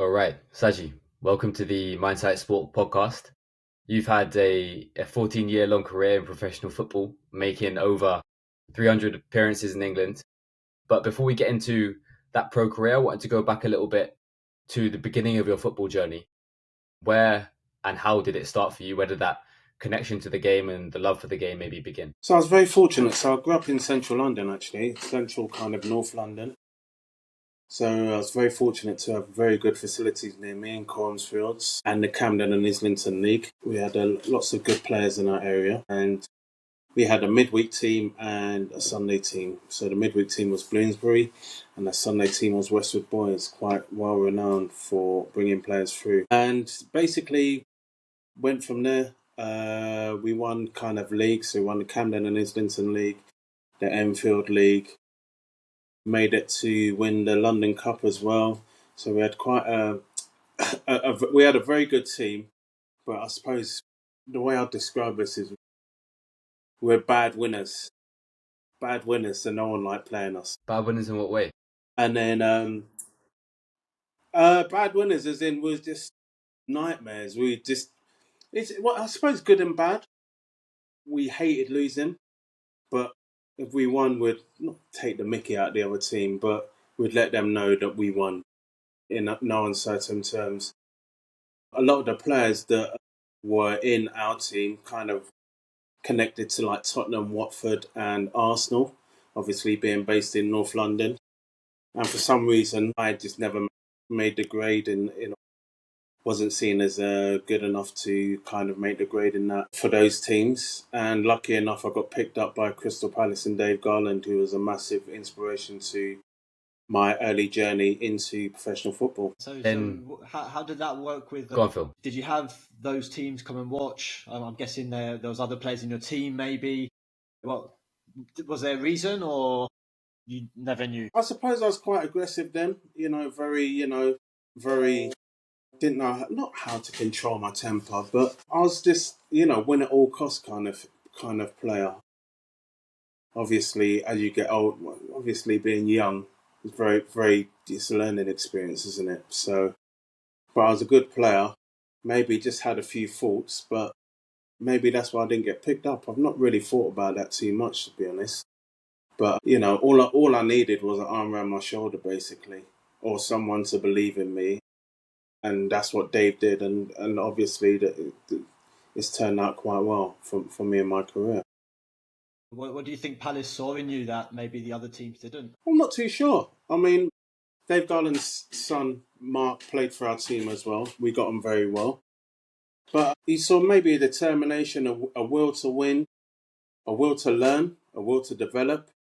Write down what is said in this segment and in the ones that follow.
All right, Sagi, welcome to the Mindsight Sport podcast. You've had a 14-year long career in professional football, making over 300 appearances in England. But before we get into that pro career, I wanted to go back a little bit to the beginning of your football journey. Where and how did it start for you? Where did that connection to the game and the love for the game maybe begin? So I was very fortunate. So I grew up in central London, actually, central kind of North London. So I was very fortunate to have very good facilities near me in Cornsfields and the Camden and Islington League. We had lots of good players in our area, and we had a midweek team and a Sunday team. So the midweek team was Bloomsbury, and the Sunday team was Westwood Boys, quite well renowned for bringing players through. And basically went from there. We won kind of leagues. So we won the Camden and Islington League, the Enfield League. Made it to win the London Cup as well. So we had quite we had a very good team. But I suppose the way I'd describe this is we're bad winners. Bad winners, so no one liked playing us. Bad winners in what way? And then bad winners as in was just nightmares. I suppose good and bad. We hated losing, but if we won, we'd not take the mickey out of the other team, but we'd let them know that we won in no uncertain terms. A lot of the players that were in our team kind of connected to like Tottenham, Watford and Arsenal, obviously being based in North London. And for some reason, I just never made the grade and wasn't seen as good enough to kind of make the grade in that for those teams. And lucky enough, I got picked up by Crystal Palace and Dave Garland, who was a massive inspiration to my early journey into professional football. So how did that work with? Go on, Phil. Did you have those teams come and watch? I'm guessing there was other players in your team, maybe. Well, was there a reason, or you never knew? I suppose I was quite aggressive then. Very didn't know not how to control my temper, but I was just win at all costs kind of player. Obviously, as you get old, obviously being young is it's a learning experience, isn't it? So, but I was a good player. Maybe just had a few faults, but maybe that's why I didn't get picked up. I've not really thought about that too much, to be honest. But all I needed was an arm around my shoulder, basically, or someone to believe in me, and that's what Dave did. And obviously, it's turned out quite well for me in my career. What do you think Palace saw in you that maybe the other teams didn't? I'm not too sure. I mean, Dave Garland's son, Mark, played for our team as well. We got on very well. But he saw maybe a determination, a will to win, a will to learn, a will to develop,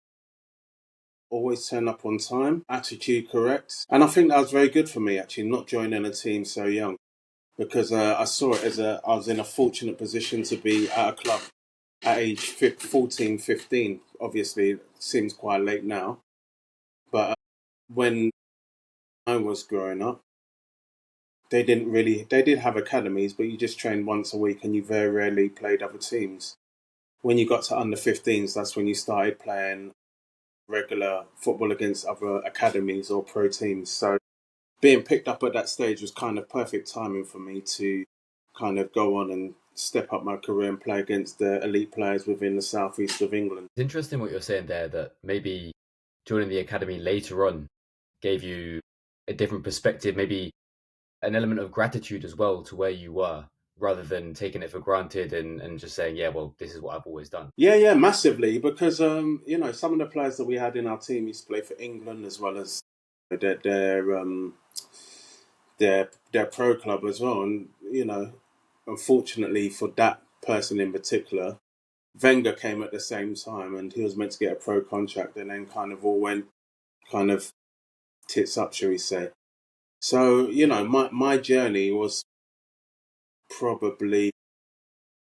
always turn up on time, attitude correct. And I think that was very good for me, actually, not joining a team so young. Because I saw it as I was in a fortunate position to be at a club at age 14, 15. Obviously, it seems quite late now. But when I was growing up, they did have academies, but you just trained once a week and you very rarely played other teams. When you got to under 15s, that's when you started playing regular football against other academies or pro teams. So being picked up at that stage was kind of perfect timing for me to kind of go on and step up my career and play against the elite players within the southeast of England. It's interesting what you're saying there, that maybe joining the academy later on gave you a different perspective, maybe an element of gratitude as well to where you were, rather than taking it for granted and just saying, yeah, well, this is what I've always done. Yeah, massively, because some of the players that we had in our team used to play for England as well as their pro club as well. And unfortunately for that person in particular, Wenger came at the same time, and he was meant to get a pro contract, and then kind of all went kind of tits up, shall we say. So, my journey was probably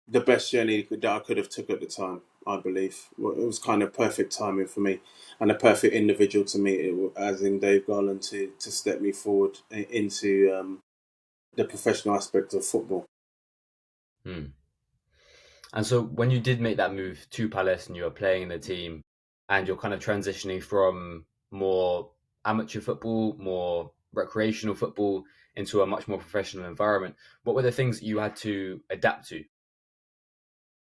the best journey that I could have took at the time, I believe. It was kind of perfect timing for me and a perfect individual to meet, as in Dave Garland, to step me forward into the professional aspect of football. And so when you did make that move to Palace and you were playing in the team and you're kind of transitioning from more amateur football, more recreational football into a much more professional environment. What were the things that you had to adapt to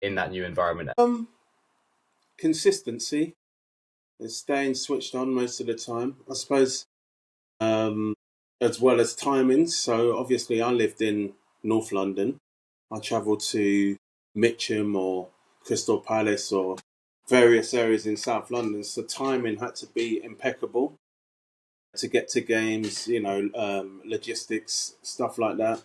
in that new environment? Consistency and staying switched on most of the time, I suppose, as well as timings. So obviously, I lived in North London. I travelled to Mitcham or Crystal Palace or various areas in South London. So timing had to be impeccable to get to games. Logistics, stuff like that.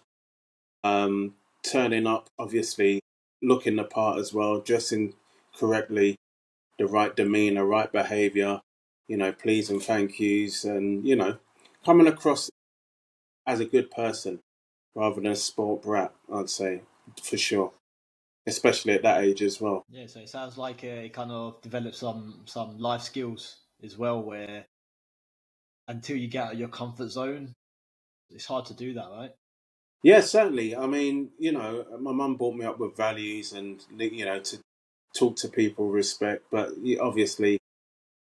Turning up, obviously, looking the part as well, dressing correctly, the right demeanour, right behaviour, please and thank yous, and, coming across as a good person rather than a sport brat, I'd say, for sure, especially at that age as well. Yeah, so it sounds like it kind of develops some life skills as well, where until you get out of your comfort zone, it's hard to do that, right? Yeah, certainly. I mean, my mum brought me up with values and, to talk to people with respect, but obviously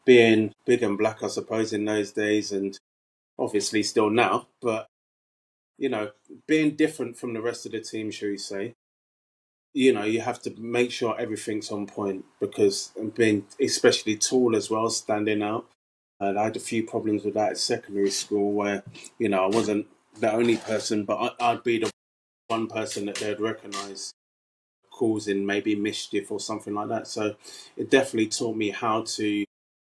being big and black, I suppose, in those days, and obviously still now, but being different from the rest of the team, shall we say, you have to make sure everything's on point because being especially tall as well, standing out. And I had a few problems with that at secondary school where, I wasn't the only person, but I'd be the one person that they'd recognise causing maybe mischief or something like that. So it definitely taught me how to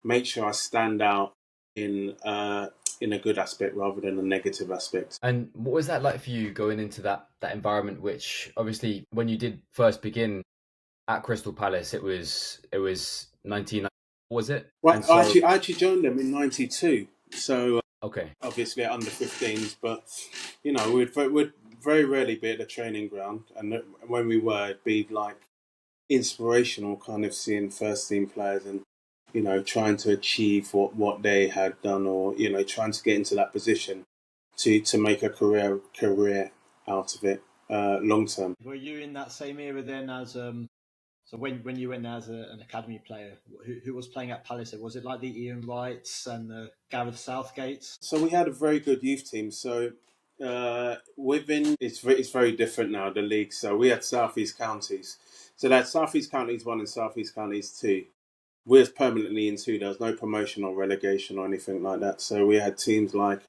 make sure I stand out in a good aspect rather than a negative aspect. And what was that like for you going into that environment, which obviously when you did first begin at Crystal Palace, it was 1990, was it? Well, And so I actually joined them in '92, so okay, obviously under 15s, but we'd very rarely be at the training ground, and when we were, it'd be like inspirational, kind of seeing first team players and trying to achieve what they had done, or trying to get into that position to make a career out of it long term. Were you in that same era then as so when you went as an academy player, who was playing at Palace? Was it like the Ian Wrights and the Gareth Southgates? So we had a very good youth team. So within it's very different now, the league. So we had South East Counties. So that's South East Counties 1 and South East Counties 2. We're permanently in 2. There was no promotion or relegation or anything like that. So we had teams like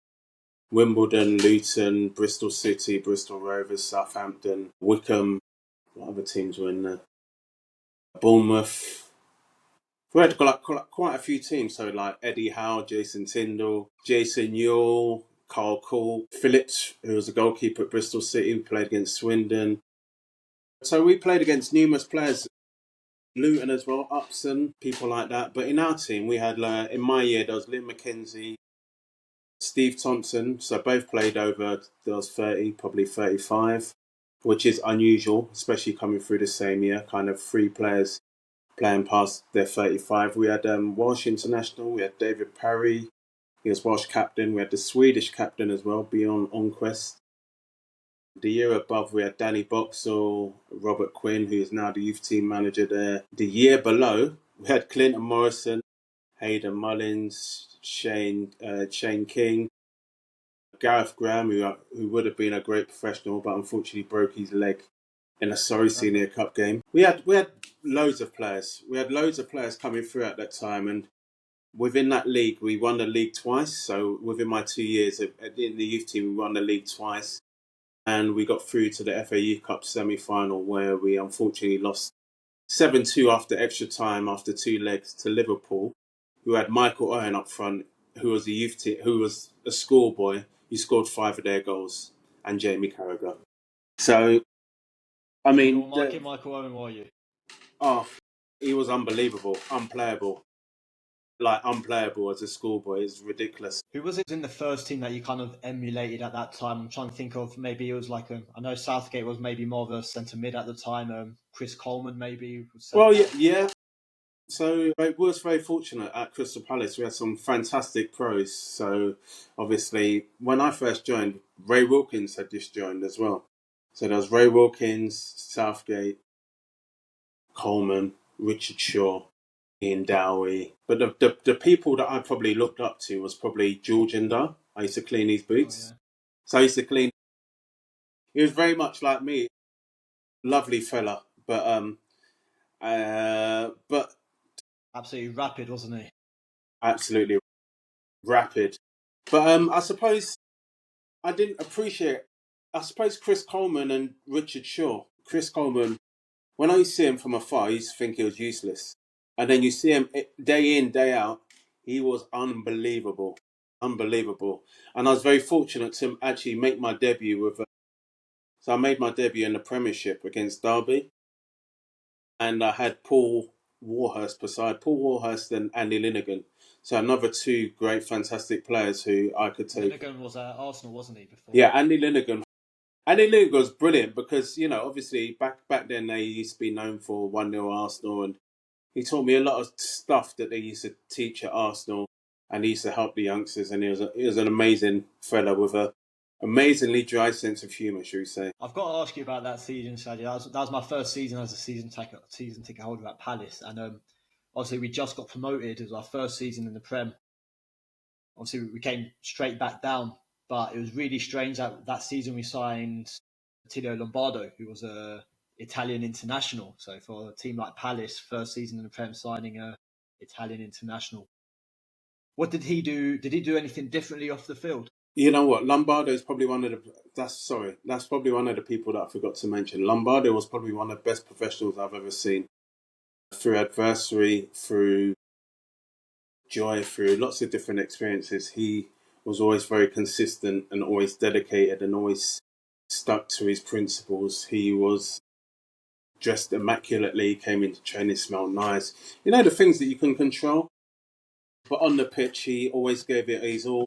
Wimbledon, Luton, Bristol City, Bristol Rovers, Southampton, Wickham. What other teams were in there? Bournemouth. We had quite a few teams. So like Eddie Howe, Jason Tyndall, Jason Ewell, Carl Cole, Phillips, who was a goalkeeper at Bristol City, played against Swindon. So we played against numerous players, Luton as well, Upson, people like that. But in our team, we had, in my year, there was Lynn McKenzie, Steve Thompson. So both played over, there was 30, probably 35, which is unusual, especially coming through the same year, kind of 3 players playing past their 35. We had Welsh international, we had David Parry, he was Welsh captain. We had the Swedish captain as well, Bjorn Onquist. The year above, we had Danny Boxall, Robert Quinn, who is now the youth team manager there. The year below, we had Clinton Morrison, Hayden Mullins, Shane King, Gareth Graham, who would have been a great professional, but unfortunately broke his leg in a Surrey Senior Cup game. We had loads of players. We had loads of players coming through at that time, and within that league, we won the league twice. So within my 2 years in the youth team, we won the league twice. And we got through to the FA Cup semi-final where we unfortunately lost 7-2 after extra time, after 2 legs to Liverpool, who had Michael Owen up front, who was a youth team, who was a schoolboy. He scored 5 of their goals, and Jamie Carragher. So, I mean, You're Michael Owen, were you? Oh, he was unbelievable, unplayable. Like unplayable as a schoolboy is ridiculous. Who was it in the first team that you kind of emulated at that time? I'm trying to think of, maybe it was like I know Southgate was maybe more of a centre mid at the time. Chris Coleman maybe was Well, yeah. So I was very fortunate at Crystal Palace. We had some fantastic pros. So obviously, when I first joined, Ray Wilkins had just joined as well. So there was Ray Wilkins, Southgate, Coleman, Richard Shaw, Ian Dowie. But the people that I probably looked up to was probably George Ender. I used to clean his boots. Oh, So I used to clean. He was very much like me, lovely fella, but Absolutely rapid, wasn't he? absolutely rapid. But I suppose I didn't appreciate. I suppose Chris Coleman and Richard Shaw. Chris Coleman, when I see him from afar, I used to think he was useless, and then you see him day in, day out. He was unbelievable, unbelievable. And I was very fortunate to actually make my debut with. So I made my debut in the Premiership against Derby, and I had Paul Warhurst beside Paul Warhurst and Andy Linnigan. So another two great, fantastic players who I could take. Linnigan was at Arsenal, wasn't he, before? Yeah, Andy Linnigan. Andy Linnigan was brilliant because, obviously back then they used to be known for 1-0 Arsenal, and he taught me a lot of stuff that they used to teach at Arsenal, and he used to help the youngsters, and he was an amazing fella with a amazingly dry sense of humour, should we say. I've got to ask you about that season, Sagi. That was my first season as a season ticket holder at Palace, and obviously we just got promoted. It was our first season in the Prem. Obviously we came straight back down, but it was really strange that season we signed Attilio Lombardo, who was a Italian international. So for a team like Palace, first season in the Prem, signing a Italian international. What did he do? Did he do anything differently off the field? You know what? Lombardo is probably that's probably one of the people that I forgot to mention. Lombardo was probably one of the best professionals I've ever seen. Through adversity, through joy, through lots of different experiences, he was always very consistent and always dedicated and always stuck to his principles. He was dressed immaculately, came into training, smelled nice. The things that you can control. But on the pitch, he always gave it his all.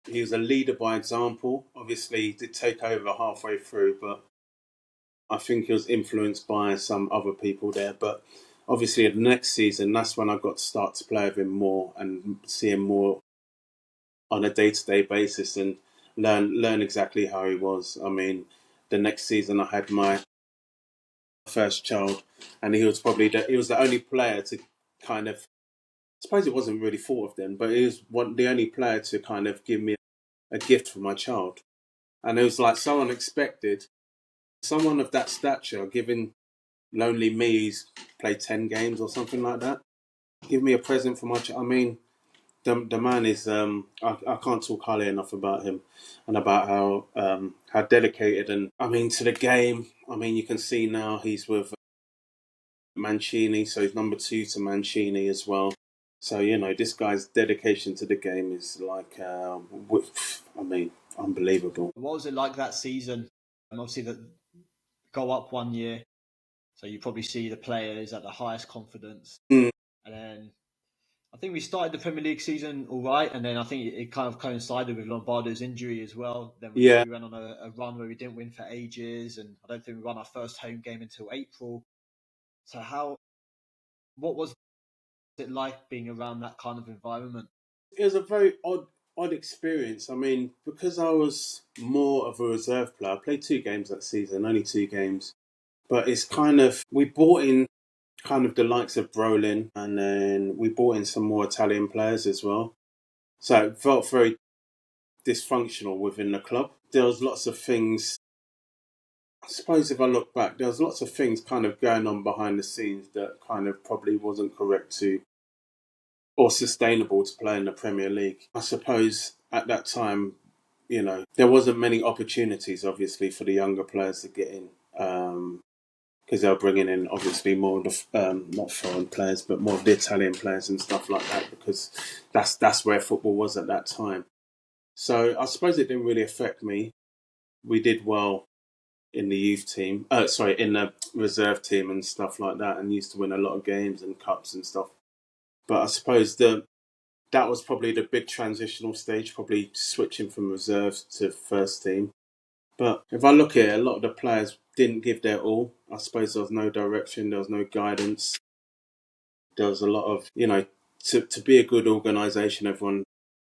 He was a leader by example. Obviously, he did take over halfway through, but I think he was influenced by some other people there. But obviously, the next season, that's when I got to start to play with him more and see him more on a day-to-day basis and learn exactly how he was. I mean, the next season, I had my first child, and he was the only player to kind of. I suppose it wasn't really thought of then, but he was the only player to kind of give me a gift for my child. And it was like so unexpected. Someone of that stature giving lonely me, he's played 10 games or something like that, give me a present for my child. I mean, the man is, I can't talk highly enough about him and about how dedicated and, I mean, to the game. I mean, you can see now he's with Mancini, so he's number 2 to Mancini as well. So, this guy's dedication to the game is like, I mean, unbelievable. What was it like that season? And obviously, that go up one year, so you probably see the players at the highest confidence. Mm. And then I think we started the Premier League season all right, and then I think it kind of coincided with Lombardo's injury as well. Then we went on a run where we didn't win for ages, and I don't think we won our first home game until April. So what was it like being around that kind of environment? It was a very odd experience. I mean, because I was more of a reserve player, I played 2 games that season, only 2 games. But it's kind of, we brought in kind of the likes of Brolin, and then we brought in some more Italian players as well. So it felt very dysfunctional within the club. There was lots of things, I suppose if I look back, there was lots of things kind of going on behind the scenes that kind of probably wasn't correct to or sustainable to play in the Premier League. I suppose at that time, there wasn't many opportunities, obviously, for the younger players to get in, because they were bringing in obviously more of the not foreign players, but more of the Italian players and stuff like that, because that's where football was at that time. So I suppose it didn't really affect me. We did well in the youth team, in the reserve team and stuff like that, and used to win a lot of games and cups and stuff. But I suppose that was probably the big transitional stage, probably switching from reserves to first team. But if I look at it, a lot of the players didn't give their all. I suppose there was no direction, there was no guidance. There was a lot of, to be a good organisation, everyone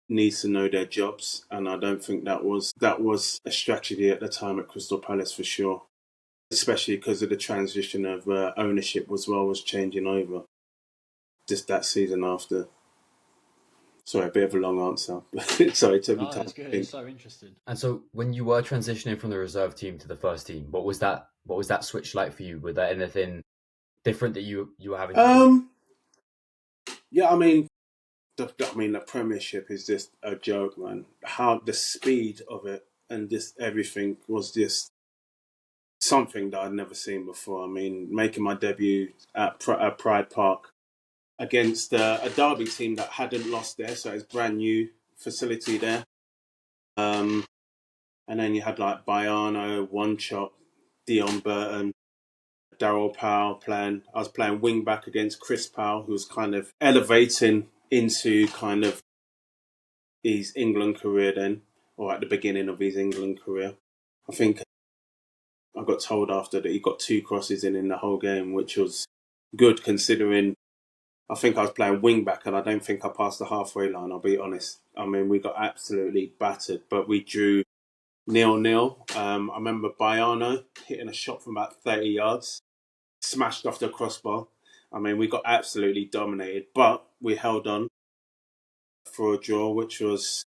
needs to know their jobs. And I don't think that was a strategy at the time at Crystal Palace for sure. Especially because of the transition of ownership as well was changing over just that season after. Sorry, a bit of a long answer. Sorry, it took me No, time it's to good. think. It's so interesting. And so, when you were transitioning from the reserve team to the first team, what was that? What was that switch like for you? Was there anything different that you were having to do? Yeah, I mean, the Premiership is just a joke, man. How the speed of it and just everything was just something that I'd never seen before. I mean, making my debut at Pride Park against a Derby team that hadn't lost there, so it's brand new facility there. And then you had like Baiano, One Chop, Dion Burton, Daryl Powell playing. I was playing wing back against Chris Powell, who was kind of elevating into kind of his England career then, or at the beginning of his England career. I think I got told after that he got 2 crosses in the whole game, which was good considering I think I was playing wing back and I don't think I passed the halfway line, I'll be honest. I mean, we got absolutely battered, but we drew 0-0. I remember Baiano hitting a shot from about 30 yards, smashed off the crossbar. I mean, we got absolutely dominated, but we held on for a draw, which was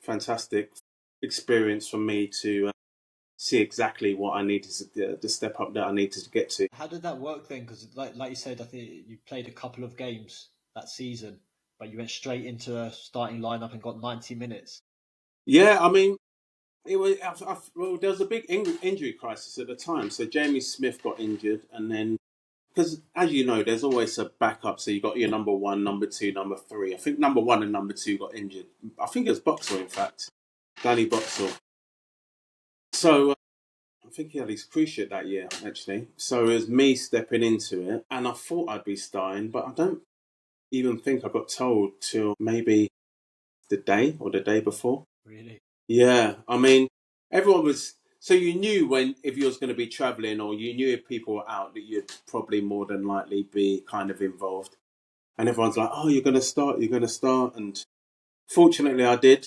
fantastic experience for me to see exactly what I needed to, the step up that I needed to get to. How did that work then? Because like you said, I think you played a couple of games that season, but you went straight into a starting lineup and got 90 minutes. Yeah, I mean, it was well. There was a big injury crisis at the time, so Jamie Smith got injured, and then because as you know, there's always a backup. So you got your number 1, number 2, number 3. I think number 1 and number 2 got injured. I think it was Boxall, in fact, Danny Boxall. So I think he had his cruciate that year, actually. So it was me stepping into it, and I thought I'd be starting, but I don't even think I got told till maybe the day before. Really? Yeah, I mean, everyone was. So you knew when if you was going to be travelling, or you knew if people were out that you'd probably more than likely be kind of involved. And everyone's like, "Oh, you're going to start. You're going to start." And fortunately, I did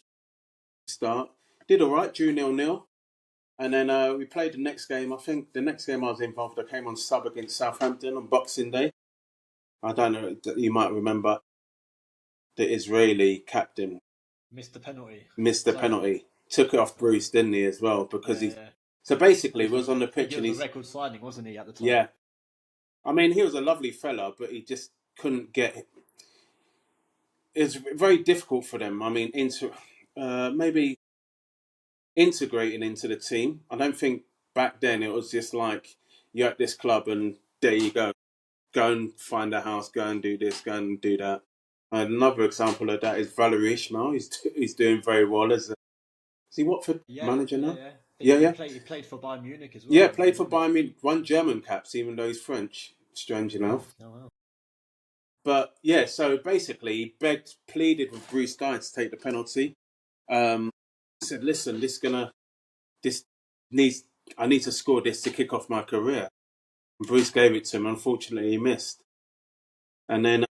start. Did all right. Drew 0-0. And then we played the next game. I think the next game I was involved, I came on sub against Southampton on Boxing Day. I don't know. You might remember the Israeli captain Missed the penalty. missed the So, penalty. Took it off Bruce, didn't he, as well? Because he. yeah. So basically, he was on the I think pitch he and was a he's. record signing, wasn't he, at the time? Yeah. I mean, he was a lovely fella, but he just couldn't get. It's very difficult for them. I mean, maybe integrating into the team. I don't think back then it was just like you're at this club and there you go. Go and find a house, go and do this, go and do that. And another example of that is Valerie Ishmael. He's doing very well as a. Is he Watford Yeah, manager yeah, now? yeah. Yeah, He yeah. played. He played for Bayern Munich as well. Yeah, I played believe, for didn't he? Bayern Munich, won German caps, even though he's French, strange enough. Oh wow. But yeah, so basically, he pleaded with Bruce Dye to take the penalty. Said, "Listen, this needs, I need to score this to kick off my career." And Bruce gave it to him. Unfortunately, he missed. And then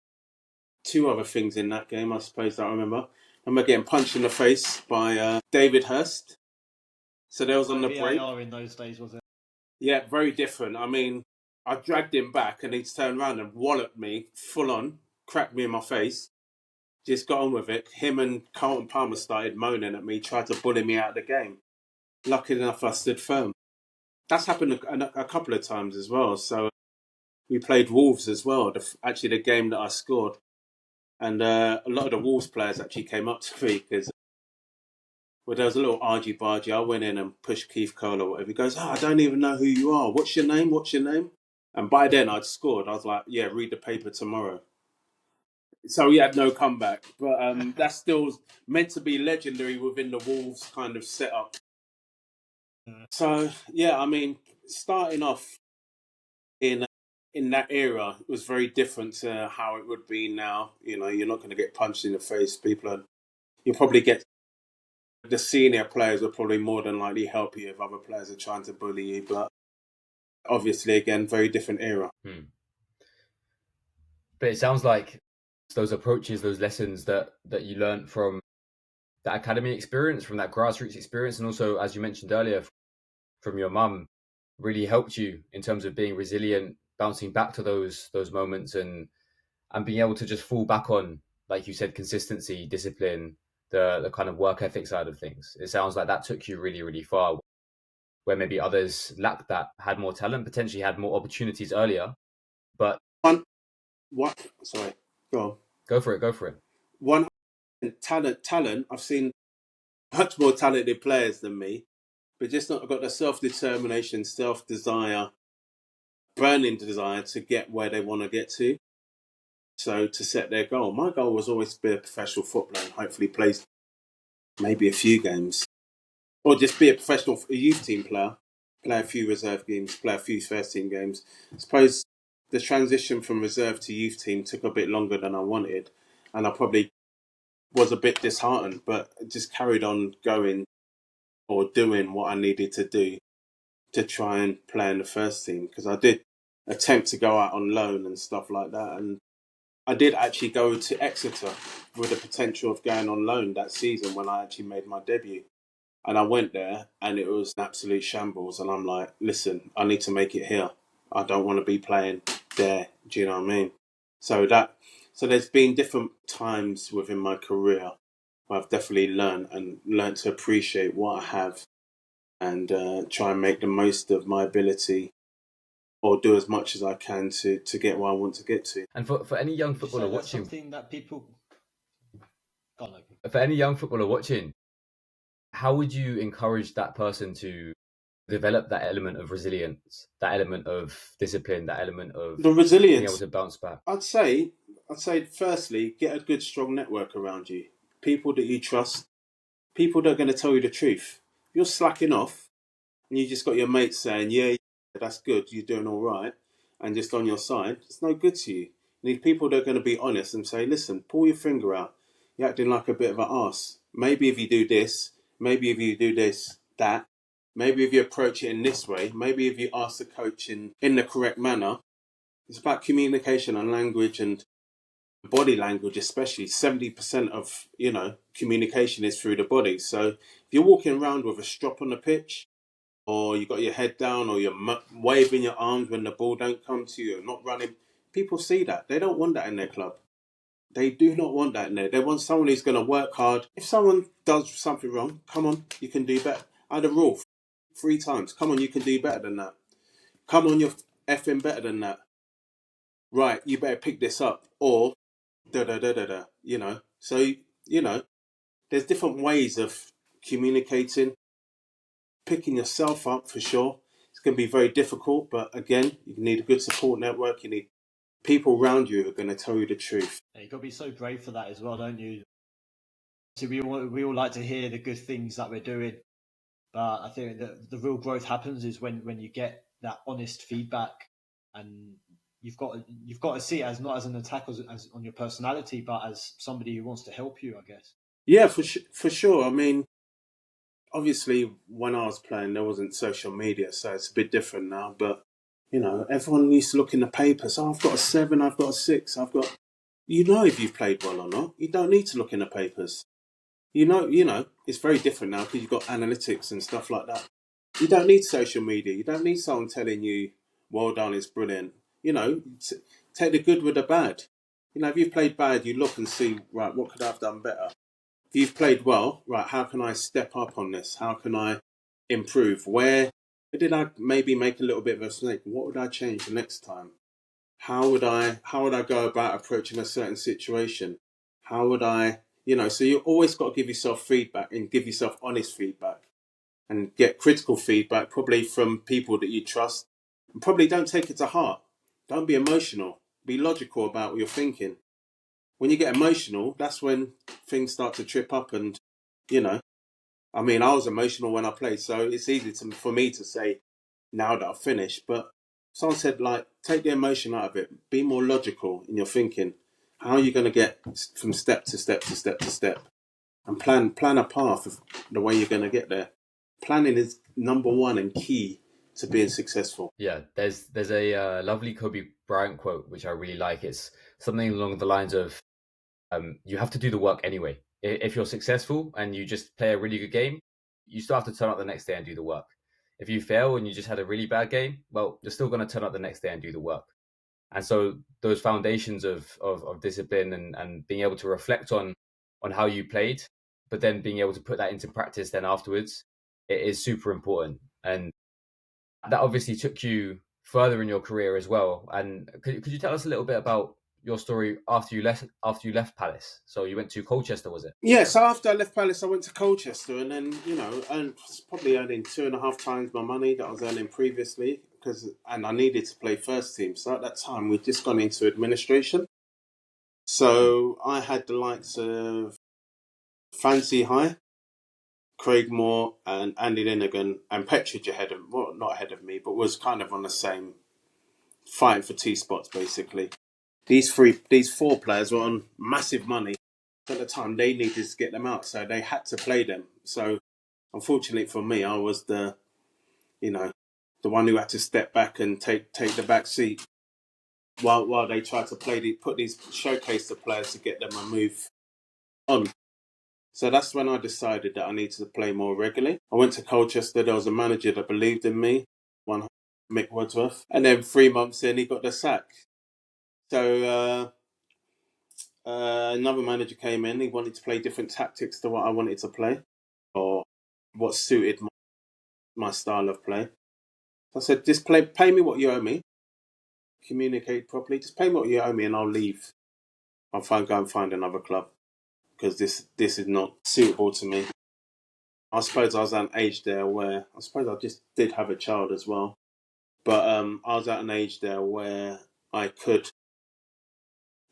2 other things in that game, I suppose that I remember. I remember getting punched in the face by David Hurst. So there was on No the break. VAR in those days, was it? Yeah, very different. I mean, I dragged him back and he's turned around and walloped me full on, cracked me in my face. Just got on with it. Him and Carlton Palmer started moaning at me, tried to bully me out of the game. Lucky enough, I stood firm. That's happened a couple of times as well. So we played Wolves as well. Actually, the game that I scored. And a lot of the Wolves players actually came up to me because there was a little argy-bargy. I went in and pushed Keith Cole or whatever. He goes, I don't even know who you are. What's your name? What's your name? And by then I'd scored. I was like, yeah, read the paper tomorrow. So he had no comeback. But that's still meant to be legendary within the Wolves kind of setup. So, yeah, I mean, starting off in that era was very different to how it would be now. You know, you're not going to get punched in the face. You'll probably get the senior players will probably more than likely help you if other players are trying to bully you. But obviously, again, very different era. But it sounds like those approaches, those lessons that you learned from that academy experience, from that grassroots experience, and also, as you mentioned earlier, from your mum, really helped you in terms of being resilient, bouncing back to those moments, and being able to just fall back on like you said, consistency, discipline, the kind of work ethic side of things. It sounds like that took you really, really far, where maybe others lacked that, had more talent, potentially had more opportunities earlier. But What? Sorry, go on. go for it. One talent. I've seen much more talented players than me, but just not got the self determination, self desire, burning desire to get where they want to get to. So to set their goal, my goal was always to be a professional footballer and hopefully play maybe a few games, or just be a professional youth team player, play a few reserve games, play a few first team games. I suppose the transition from reserve to youth team took a bit longer than I wanted, and I probably was a bit disheartened, but just carried on going or doing what I needed to do to try and play in the first team, because I did attempt to go out on loan and stuff like that, and I did actually go to Exeter with the potential of going on loan that season when I actually made my debut. And I went there and it was an absolute shambles. And I'm like, listen, I need to make it here. I don't want to be playing there. Do you know what I mean? So there's been different times within my career where I've definitely learned to appreciate what I have and try and make the most of my ability, or do as much as I can to get where I want to get to. And for any young Would you footballer say that's watching, something that people? God, no. for any young footballer watching, how would you encourage that person to develop that element of resilience, that element of discipline, that element of The being able resilience, to bounce back? I'd say firstly, get a good strong network around you. People that you trust, people that are going to tell you the truth. If you're slacking off and you just got your mates saying, yeah, that's good, you're doing all right, and just on your side, it's no good to you. You need people that are going to be honest and say, listen, pull your finger out. You're acting like a bit of an arse. Maybe if you do this, maybe if you do this, that, maybe if you approach it in this way, maybe if you ask the coach in the correct manner. It's about communication and language and body language, especially. 70% of, communication is through the body. So if you're walking around with a strop on the pitch, or you got your head down, or you're waving your arms when the ball don't come to you, or not running, people see that. They don't want that in their club. They do not want that in there. They want someone who's going to work hard. If someone does something wrong, come on, you can do better. I had a rule 3 times. Come on, you can do better than that. Come on, you're effing better than that. Right, you better pick this up. Or da da da da da. So there's different ways of communicating, picking yourself up for sure. It's going to be very difficult, but again, you need a good support network. You need people around you who are going to tell you the truth. Yeah, you've got to be so brave for that as well, don't you? So we all like to hear the good things that we're doing, but I think that the real growth happens is when you get that honest feedback, and you've got to see it as not as an attack as on your personality, but as somebody who wants to help you, I guess. Yeah, for sure. I mean, obviously, when I was playing, there wasn't social media, so it's a bit different now. But everyone used to look in the papers. Oh, I've got a 7, I've got a 6, I've got. If you've played well or not. You don't need to look in the papers. It's very different now because you've got analytics and stuff like that. You don't need social media. You don't need someone telling you, well done, it's brilliant. Take the good with the bad. If you've played bad, you look and see, right, what could I have done better? If you've played well, right, how can I step up on this? How can I improve? Where did I maybe make a little bit of a mistake? What would I change the next time? How would I go about approaching a certain situation? How would I, so you always got to give yourself feedback and give yourself honest feedback and get critical feedback, probably from people that you trust. And probably don't take it to heart. Don't be emotional. Be logical about what you're thinking. When you get emotional, that's when things start to trip up. And, I was emotional when I played, so it's easy for me to say now that I've finished. But someone said, take the emotion out of it. Be more logical in your thinking. How are you going to get from step to step to step to step? And plan a path of the way you're going to get there. Planning is number one and key to being successful. Yeah, there's a lovely Kobe Bryant quote which I really like. It's something along the lines of, you have to do the work anyway. If you're successful and you just play a really good game, you still have to turn up the next day and do the work. If you fail and you just had a really bad game, well, you're still going to turn up the next day and do the work. And so those foundations of discipline and being able to reflect on how you played, but then being able to put that into practice then afterwards, it is super important. And that obviously took you further in your career as well. And could you tell us a little bit about your story after you left Palace? So you went to Colchester, was it? Yeah, so after I left Palace, I went to Colchester, and then earned probably earning 2.5 times my money that I was earning previously and I needed to play first team. So at that time, we'd just gone into administration. So I had the likes of Fancy High, Craig Moore, and Andy Linnigan, and Petridge ahead of, well, not ahead of me, but was kind of on the same, fighting for T spots basically. These four players were on massive money. At the time, they needed to get them out, so they had to play them. So, unfortunately for me, I was the one who had to step back and take the back seat while they tried to showcase the players to get them a move on. So that's when I decided that I needed to play more regularly. I went to Colchester. There was a manager that believed in me, one Mick Wordsworth, and then 3 months in, he got the sack. So another manager came in. He wanted to play different tactics to what I wanted to play, or what suited my style of play. So I said, just pay me what you owe me. Communicate properly. Just pay me what you owe me, and I'll leave. I'll go and find another club because this is not suitable to me. I suppose I was at an age there where I suppose I just did have a child as well, but I was at an age there where I could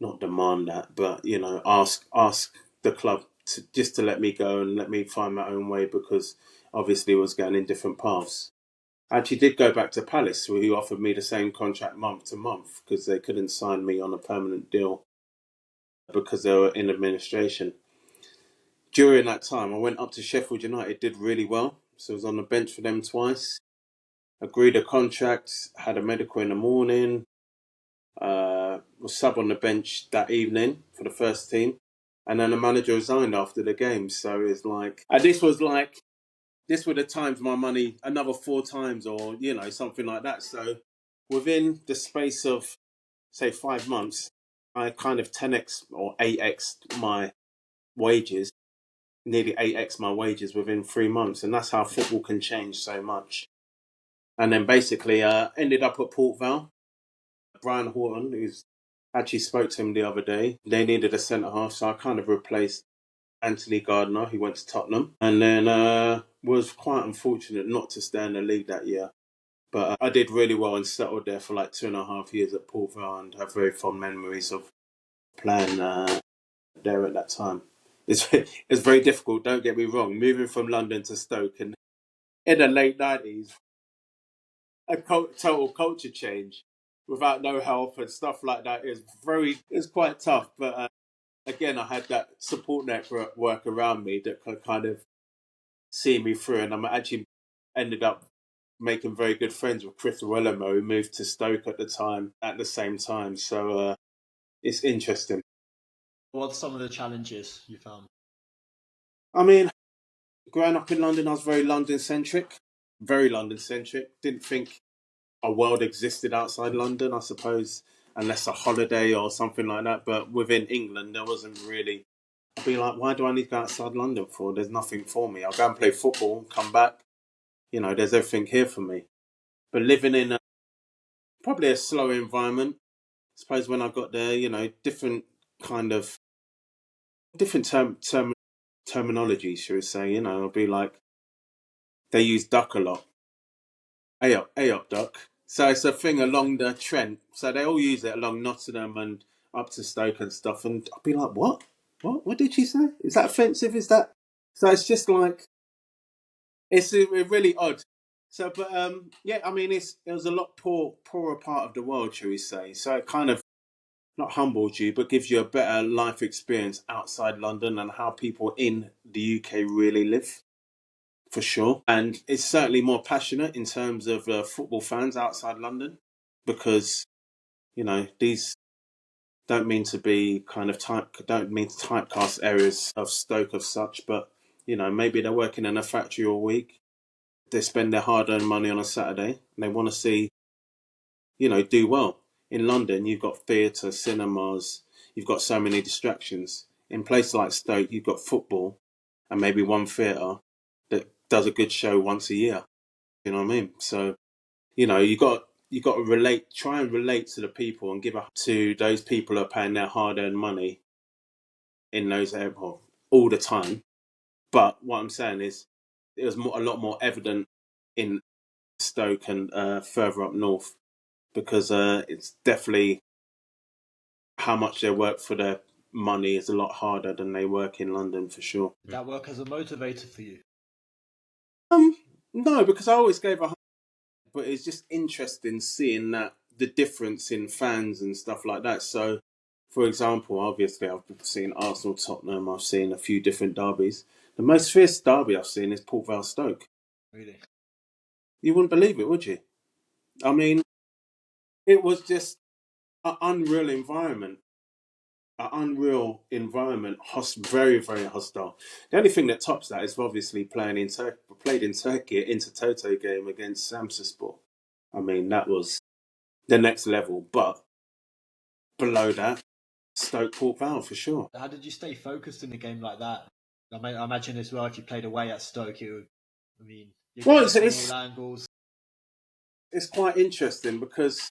not demand that, but ask the club to let me go and let me find my own way, because obviously I was going in different paths. I actually did go back to Palace, who offered me the same contract month to month because they couldn't sign me on a permanent deal because they were in administration. During that time, I went up to Sheffield United, did really well. So I was on the bench for them twice. Agreed a contract, had a medical in the morning, was sub on the bench that evening for the first team. And then the manager resigned after the game. So it's like, and this would have timed my money another 4 times or, something like that. So within the space of, say, 5 months, I kind of 10x or 8x my wages, nearly 8x my wages within 3 months. And that's how football can change so much. And then basically ended up at Port Vale. Brian Horton, who's actually spoke to him the other day. They needed a centre half, so I kind of replaced Anthony Gardner, who went to Tottenham, and then was quite unfortunate not to stay in the league that year. But I did really well and settled there for like 2.5 years at Port Vale, and have very fond memories of playing there at that time. It's very difficult, don't get me wrong, moving from London to Stoke and in the late 90s, total culture change without no help and stuff like that is quite tough. But again, I had that support network around me that could kind of see me through, and I actually ended up making very good friends with Chris Wellamo, who moved to Stoke at the same time. So it's interesting. What are some of the challenges you found? I mean, growing up in London, I was very London-centric. Didn't think a world existed outside London, I suppose, unless a holiday or something like that. But within England, there wasn't really. I'd be like, why do I need to go outside London for? There's nothing for me. I'll go and play football, come back. There's everything here for me. But living in probably a slow environment, I suppose when I got there, different kind of different terminology, should we say? I'll be like, they use duck a lot. Ayop duck. So it's a thing along the Trent. So they all use it along Nottingham and up to Stoke and stuff. And I'll be like, what? What did she say? Is that offensive? Is that? So it's just like, it's really odd. So, but yeah, I mean, it was a lot poorer part of the world, shall we say? So it kind of not humbles you, but gives you a better life experience outside London and how people in the UK really live, for sure. And it's certainly more passionate in terms of football fans outside London, because these don't mean to be typecast areas of Stoke of such, but maybe they're working in a factory all week. They spend their hard-earned money on a Saturday and they want to see, do well. In London, you've got theatre, cinemas, you've got so many distractions. In places like Stoke, you've got football and maybe one theatre that does a good show once a year. You know what I mean? So, you got to try and relate to the people and give up to those people who are paying their hard-earned money in those airports all the time. But what I'm saying is, it was a lot more evident in Stoke and further up north, because it's definitely how much they work for their money is a lot harder than they work in London, for sure. Did that work as a motivator for you? No, because I always gave a, but it's just interesting seeing that the difference in fans and stuff like that. So, for example, obviously I've seen Arsenal, Tottenham. I've seen a few different derbies. The most fierce derby I've seen is Port Vale Stoke. Really? You wouldn't believe it, would you? I mean, it was just an unreal environment. An unreal environment, very, very hostile. The only thing that tops that is obviously played in Turkey, an Intertoto game against Samsunspor. I mean, that was the next level. But below that, Stoke Port Vale for sure. How did you stay focused in a game like that? I imagine as well, if you played away at Stoke, it would, I mean, you're Well, getting from all angles. it's quite interesting because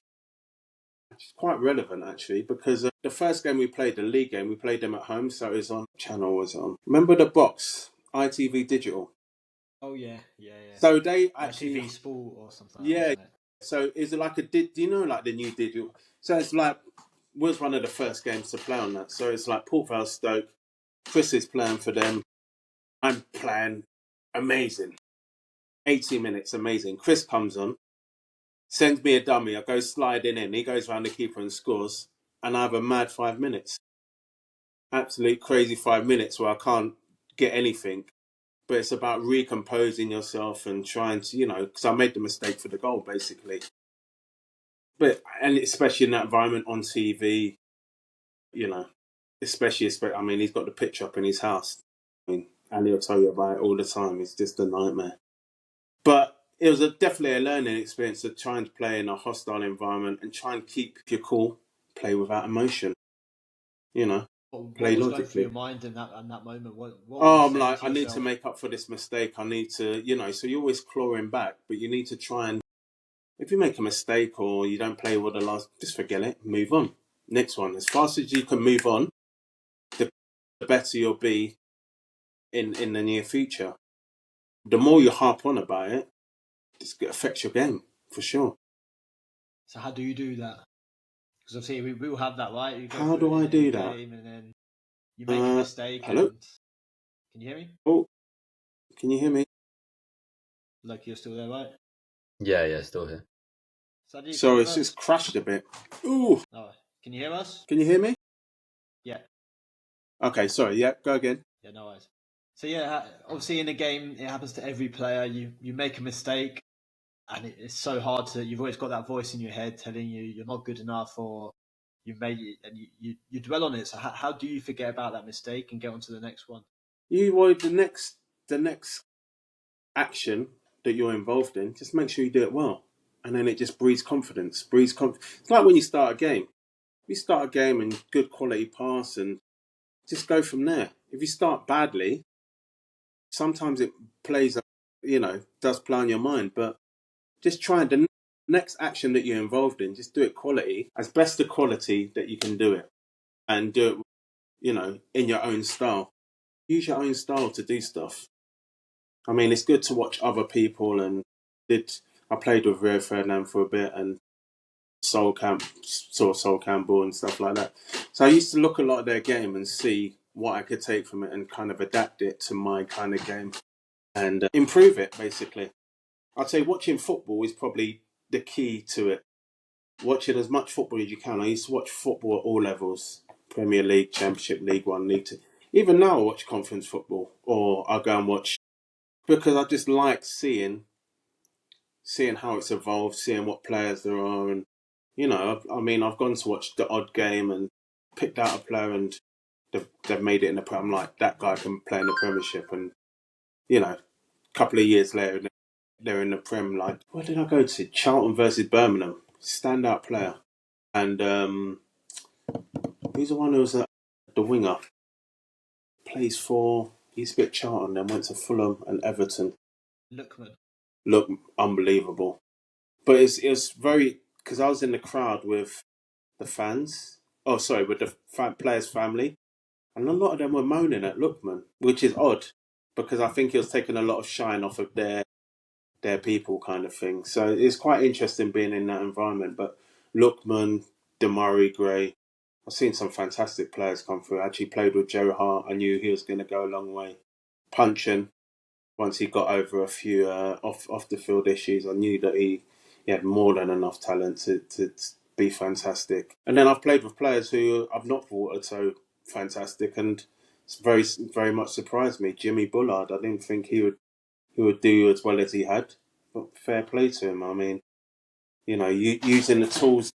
it's quite relevant actually, because the first game we played, the league game, we played them at home, so it was on channel was it on. Remember the box, ITV Digital? Oh yeah. So they Like actually TV Sport or something. yeah. Wasn't it? So is it like do you know like the new digital? So it's like was one of the first games to play on that. So it's like Port Vale Stoke. Chris is playing for them. I'm playing amazing. 80 minutes, amazing. Chris comes on, sends me a dummy. I go sliding in. He goes around the keeper and scores. And I have a mad 5 minutes. Absolute crazy 5 minutes where I can't get anything. But it's about recomposing yourself and trying to, because I made the mistake for the goal, basically. And especially in that environment on TV, especially, I mean, he's got the picture up in his house. I mean, and he'll tell you about it all the time. It's just a nightmare. But it was definitely a learning experience of trying to play in a hostile environment and try and keep your cool, play without emotion, What play was going through logically. your mind in that moment? What were you I'm saying like, to I need yourself? to make up for this mistake. I need to, so you're always clawing back, but you need to try and, if you make a mistake or you don't play well the last, just forget it, move on. Next one. As fast as you can move on, the better you'll be in the near future. The more you harp on about it, it affects your game, for sure. So how do you do that? Because obviously we will have that, right? You go How through do it I in a do that? game and then you make a mistake. Hello? And can you hear me? Oh, can you hear me? Like you're still there, right? Yeah, still here. Sagi, can Sorry, you it's hear us? just crashed a bit. Ooh, Oh, can you hear us? can you hear me? Yeah. Okay, sorry. Yeah, go again. Yeah, no worries. So yeah, obviously in a game, it happens to every player. You make a mistake, and it's so hard to. You've always got that voice in your head telling you you're not good enough, or you made it, and you dwell on it. So how do you forget about that mistake and get on to the next one? You want the next action that you're involved in, just make sure you do it well, and then it just breeds confidence. It's like when you start a game. If you start a game and good quality pass, and just go from there. If you start badly, sometimes it plays, does play on your mind, but just try the next action that you're involved in, just do it quality, as best the quality that you can do it, and do it, in your own style. Use your own style to do stuff. I mean, it's good to watch other people, and I played with Rio Ferdinand for a bit, and Sol Campbell and stuff like that. So I used to look a lot at their game and see what I could take from it and kind of adapt it to my kind of game and improve it, basically. I'd say watching football is probably the key to it. Watching as much football as you can. I used to watch football at all levels: Premier League, Championship, League One, League Two. Even now, I watch conference football, or I go and watch, because I just like seeing how it's evolved, seeing what players there are, and I mean, I've gone to watch the odd game and picked out a player, and they've made it in the Prem. I'm like, that guy can play in the Premiership, and a couple of years later, they're in the Prem. Like, where did I go to? Charlton versus Birmingham. Standout player. And he's the one who was the winger. Plays for, he's a bit Charlton, then went to Fulham and Everton. Lookman. Look, unbelievable. But it was very, because I was in the crowd with the fans. Oh, sorry, with the players' family. And a lot of them were moaning at Lookman, which is odd because I think he was taking a lot of shine off of their people kind of thing. So it's quite interesting being in that environment. But Lookman, Damari Gray, I've seen some fantastic players come through. I actually played with Joe Hart. I knew he was going to go a long way. Punching, once he got over a few off the field issues, I knew that he had more than enough talent to be fantastic. And then I've played with players who I've not thought are so fantastic, and it's very much surprised me. Jimmy Bullard, I didn't think he would do as well as he had. But fair play to him. I mean, using the tools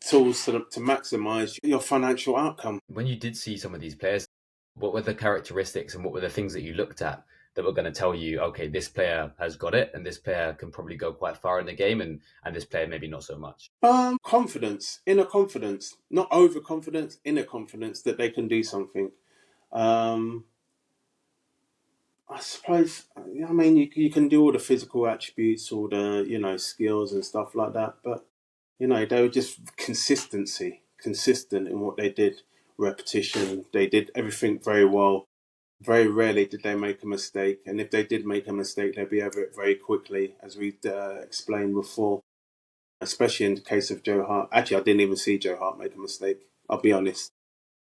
to maximise your financial outcome. When you did see some of these players, what were the characteristics and what were the things that you looked at that were going to tell you, okay, this player has got it and this player can probably go quite far in the game and this player maybe not so much? Confidence, inner confidence, not overconfidence, inner confidence that they can do something. I suppose, I mean, you can do all the physical attributes, all the, skills and stuff like that. But, they were just consistent in what they did, repetition. They did everything very well. Very rarely did they make a mistake. And if they did make a mistake, they'd be over it very quickly, as we explained before, especially in the case of Joe Hart. Actually, I didn't even see Joe Hart make a mistake. I'll be honest.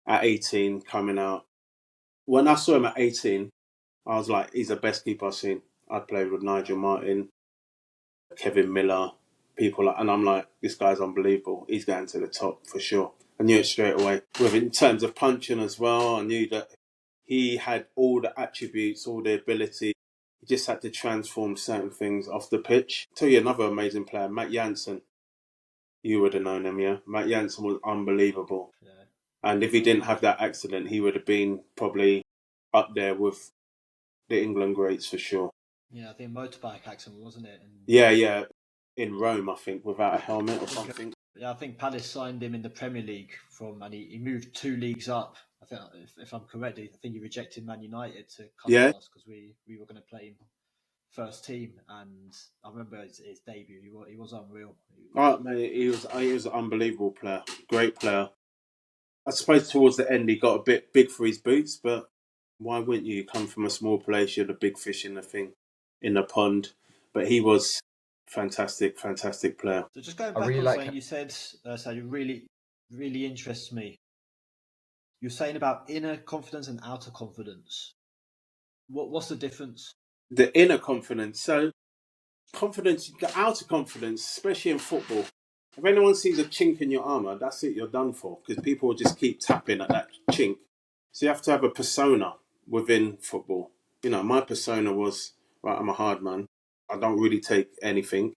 At 18, coming out. When I saw him at 18, I was like, he's the best keeper I've seen. I'd played with Nigel Martin, Kevin Miller, and I'm like, this guy's unbelievable. He's going to the top for sure. I knew it straight away. In terms of punching as well, I knew that he had all the attributes, all the ability. He just had to transform certain things off the pitch. I'll tell you another amazing player, Matt Jansen. You would have known him, yeah? Matt Jansen was unbelievable. Yeah. And if he didn't have that accident, he would have been probably up there with the England greats for sure. Yeah, I think motorbike accident, wasn't it? Yeah. In Rome, I think, without a helmet or something. Yeah, I think Palace signed him in the Premier League and he moved 2 leagues up. I think, if I'm correct, I think he rejected Man United to come to us because we were going to play him first team. And I remember his debut. He was unreal. He was an unbelievable player, great player. I suppose towards the end he got a bit big for his boots, but why wouldn't you? Come from a small place, you're the big fish in the pond. But he was fantastic player. So just going back on something you said, Sagi, really, really interests me. You're saying about inner confidence and outer confidence. What's the difference? The inner confidence. So confidence, the outer confidence, especially in football. If anyone sees a chink in your armour, that's it, you're done for. Because people will just keep tapping at that chink. So you have to have a persona within football. My persona was, right, I'm a hard man. I don't really take anything.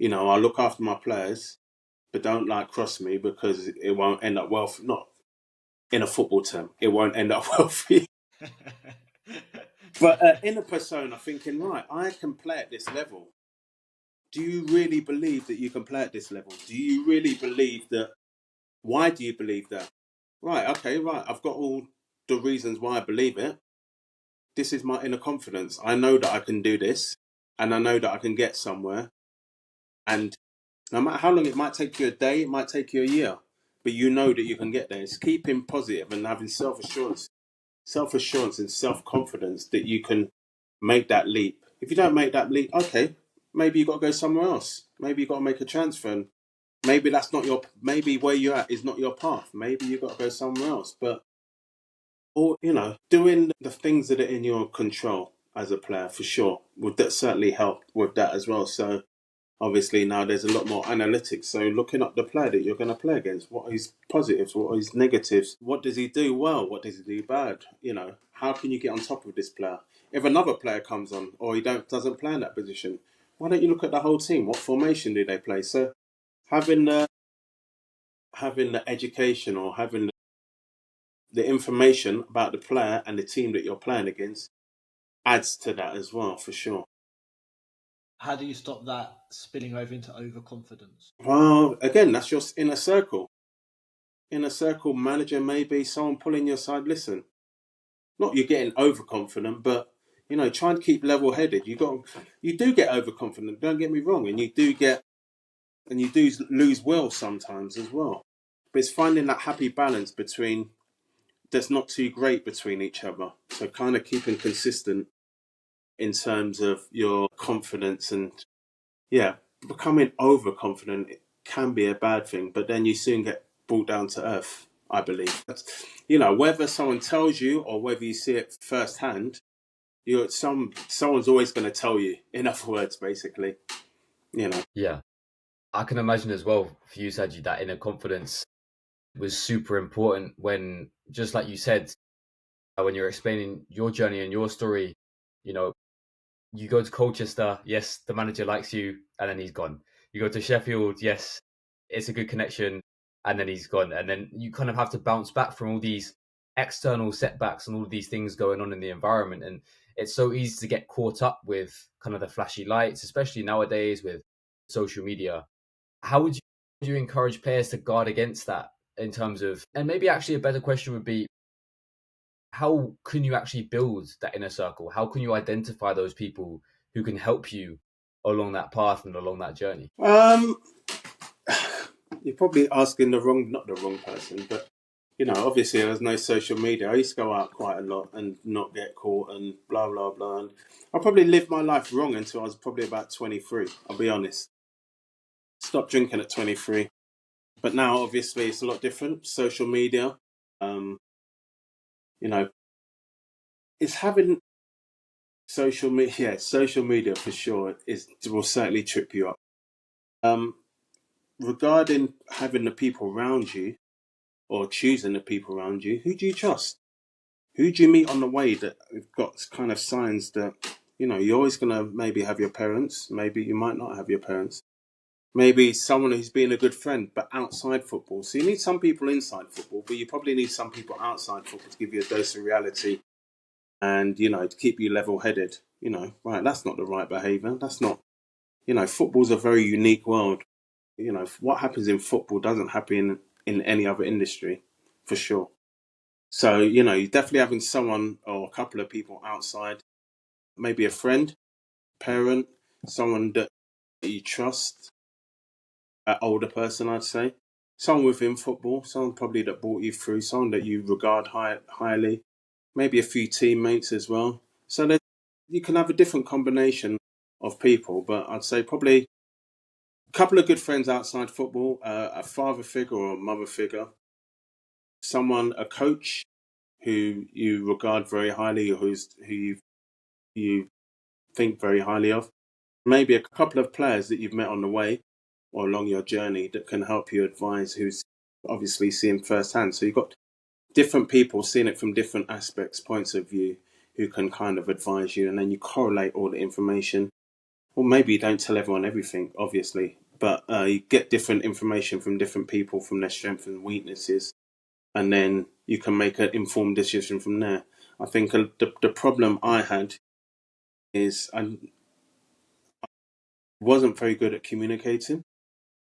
I look after my players, but don't cross me because it won't end up well. Not in a football term, it won't end up well for you. But in a persona, thinking, right, I can play at this level. Do you really believe that you can play at this level? Do you really believe that? Why do you believe that? Right, okay, right. I've got all the reasons why I believe it. This is my inner confidence. I know that I can do this, and I know that I can get somewhere. And no matter how long it might take you a day, it might take you a year, but you know that you can get there. It's keeping positive and having self-assurance and self-confidence that you can make that leap. If you don't make that leap, okay, maybe you've got to go somewhere else. Maybe you've got to make a transfer. And maybe that's not maybe where you're at is not your path. Maybe you've got to go somewhere else. Or doing the things that are in your control as a player, for sure, would that certainly help with that as well. So obviously now there's a lot more analytics. So looking up the player that you're going to play against, what are his positives, what are his negatives, what does he do well, what does he do bad? How can you get on top of this player? If another player comes on or he doesn't play in that position, why don't you look at the whole team? What formation do they play? So having the education or having the information about the player and the team that you're playing against adds to that as well, for sure. How do you stop that spilling over into overconfidence? Well, again, that's your inner circle. Inner circle manager, maybe someone pulling your side. Listen, not you're getting overconfident, but try and keep level-headed. You do get overconfident. Don't get me wrong, and you do lose will sometimes as well. But it's finding that happy balance between that's not too great between each other. So kind of keeping consistent in terms of your confidence, and becoming overconfident can be a bad thing, but then you soon get brought down to earth, I believe. Whether someone tells you or whether you see it firsthand, someone's always going to tell you, in other words, basically. Yeah. I can imagine as well for you, Saji, that inner confidence was super important when, just like you said, when you're explaining your journey and your story, you know, you go to Colchester, yes, the manager likes you, and then he's gone. You go to Sheffield, yes, it's a good connection, and then he's gone. And then you kind of have to bounce back from all these external setbacks and all of these things going on in the environment. And it's so easy to get caught up with kind of the flashy lights, especially nowadays with social media. How would you encourage players to guard against that in terms of, and maybe actually a better question would be, how can you actually build that inner circle? How can you identify those people who can help you along that path and along that journey? You're probably asking not the wrong person, but obviously there's no social media. I used to go out quite a lot and not get caught and blah blah blah. And I probably lived my life wrong until I was probably about 23. I'll be honest. Stopped drinking at 23, but now obviously it's a lot different. Social media, um, you know, it's having social media. Yeah, social media for sure will certainly trip you up. Regarding having the people around you or choosing the people around you, who do you trust? Who do you meet on the way that have got kind of signs that, you're always going to maybe have your parents, maybe you might not have your parents, maybe someone who's been a good friend, but outside football. So you need some people inside football, but you probably need some people outside football to give you a dose of reality and, to keep you level headed. Right, that's not the right behaviour. That's not, football's a very unique world. What happens in football doesn't happen in any other industry, for sure. So, you're definitely having someone or a couple of people outside, maybe a friend, parent, someone that you trust, an older person, I'd say. Someone within football, someone probably that brought you through, someone that you regard highly, maybe a few teammates as well. So that you can have a different combination of people, but I'd say probably a couple of good friends outside football, a father figure or a mother figure, a coach who you regard very highly, or who you think very highly of. Maybe a couple of players that you've met on the way or along your journey that can help you advise, who's obviously seeing firsthand. So you've got different people seeing it from different aspects, points of view, who can kind of advise you, and then you correlate all the information. Well, maybe you don't tell everyone everything, obviously, but you get different information from different people, from their strengths and weaknesses, and then you can make an informed decision from there. I think the problem I had is I wasn't very good at communicating.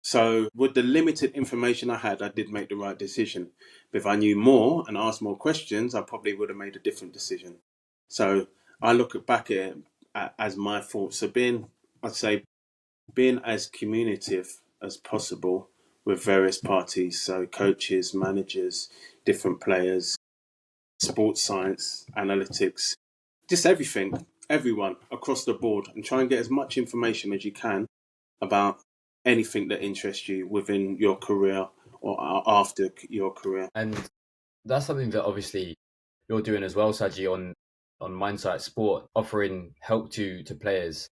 So with the limited information I had, I did make the right decision. But if I knew more and asked more questions, I probably would have made a different decision. So I look back at it as my fault. So I'd say being as communicative as possible with various parties, so coaches, managers, different players, sports science, analytics, just everyone across the board, and try and get as much information as you can about anything that interests you within your career or after your career. And that's something that obviously you're doing as well, Saji, on Mindsight Sport, offering help to players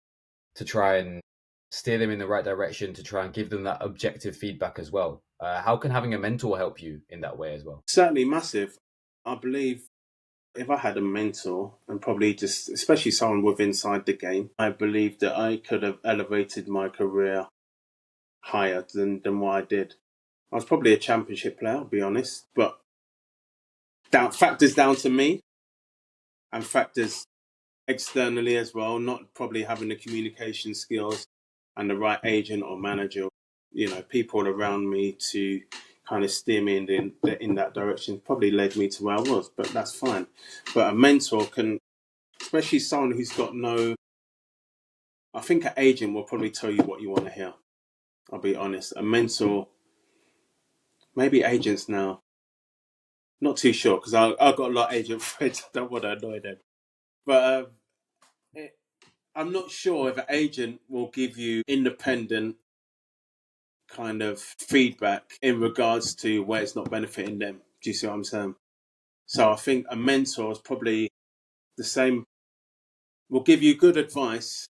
to try and steer them in the right direction, to try and give them that objective feedback as well. How can having a mentor help you in that way as well? Certainly massive. I believe if I had a mentor, and probably just especially someone with inside the game, I believe that I could have elevated my career higher than what I did. I was probably a championship player, I'll be honest, but factors down to me and factors externally as well, not probably having the communication skills and the right agent or manager, people around me to kind of steer me in that direction, probably led me to where I was, but that's fine. But a mentor can, especially someone who's got I think an agent will probably tell you what you want to hear. I'll be honest. A mentor, maybe agents now, not too sure, because I've got a lot of agent friends. I don't want to annoy them. But I'm not sure if an agent will give you independent kind of feedback in regards to where it's not benefiting them. Do you see what I'm saying? So I think a mentor is probably the same, will give you good advice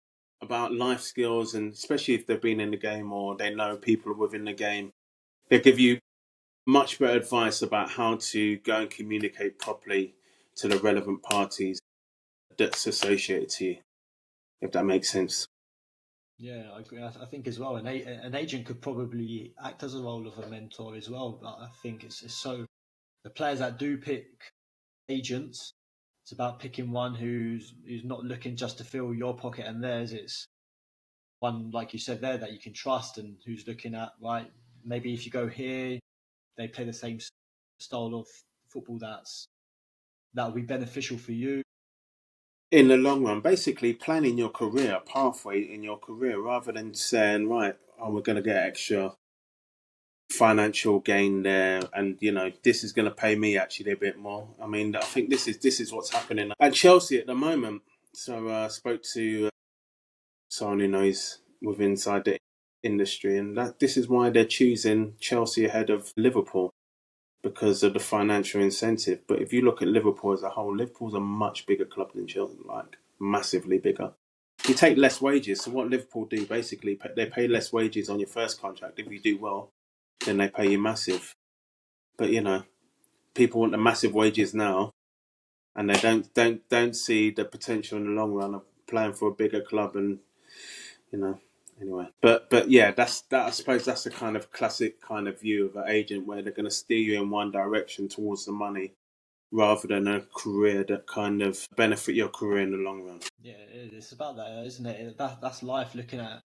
about life skills, and especially if they've been in the game or they know people within the game. They'll give you much better advice about how to go and communicate properly to the relevant parties that's associated to you, if that makes sense. Yeah, I agree. I think as well, an agent could probably act as a role of a mentor as well. But I think it's so the players that do pick agents, it's about picking one who's not looking just to fill your pocket and theirs. It's one, like you said there, that you can trust and who's looking at, right, maybe if you go here, they play the same style of football that will be beneficial for you. In the long run, basically planning your career, pathway in your career, rather than saying, right, we're going to get extra financial gain there, and this is going to pay me actually a bit more. I mean, I think this is what's happening at Chelsea at the moment. So I spoke to someone who knows inside the industry, and this is why they're choosing Chelsea ahead of Liverpool, because of the financial incentive. But if you look at Liverpool as a whole, Liverpool's a much bigger club than Chelsea, like massively bigger. You take less wages. So what Liverpool do, basically, they pay less wages on your first contract. If you do well, then they pay you massive. But people want the massive wages now, and they don't see the potential in the long run of playing for a bigger club. And anyway, but yeah, I suppose that's the kind of classic kind of view of an agent, where they're going to steer you in one direction towards the money, rather than a career that kind of benefit your career in the long run. Yeah, it's about that, isn't it? That's life, looking at